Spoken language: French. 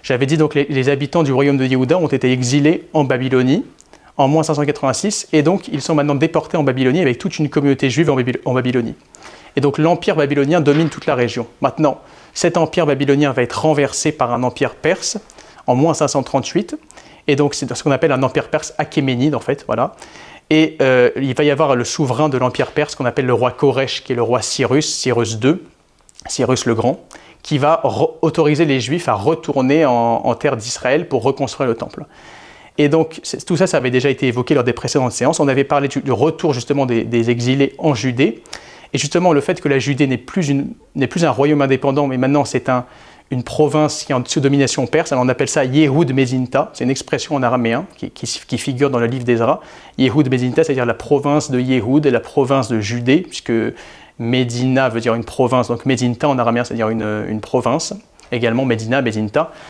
J'avais dit donc les habitants du royaume de Yehuda ont été exilés en Babylonie en moins 586 et donc ils sont maintenant déportés en Babylonie avec toute une communauté juive en Babylonie. Et donc l'empire babylonien domine toute la région. Maintenant, cet empire babylonien va être renversé par un empire perse en moins 538 et donc c'est ce qu'on appelle un empire perse achéménide en fait, voilà. Et il va y avoir le souverain de l'empire perse qu'on appelle le roi Koresh, qui est le roi Cyrus II, Cyrus le Grand, qui va autoriser les Juifs à retourner en terre d'Israël pour reconstruire le temple. Et donc, tout ça, ça avait déjà été évoqué lors des précédentes séances. On avait parlé du retour justement des exilés en Judée. Et justement, le fait que la Judée n'est plus un royaume indépendant, mais maintenant c'est une province qui est sous domination perse. Alors on appelle ça Yehud Mezinta, c'est une expression en araméen qui figure dans le livre d'Ezra. Yehud Mezinta, c'est-à-dire la province de Yehud et la province de Judée, puisque Médina veut dire une province, donc Mezinta en araméen, c'est-à-dire une province. Également Médina, Mezinta.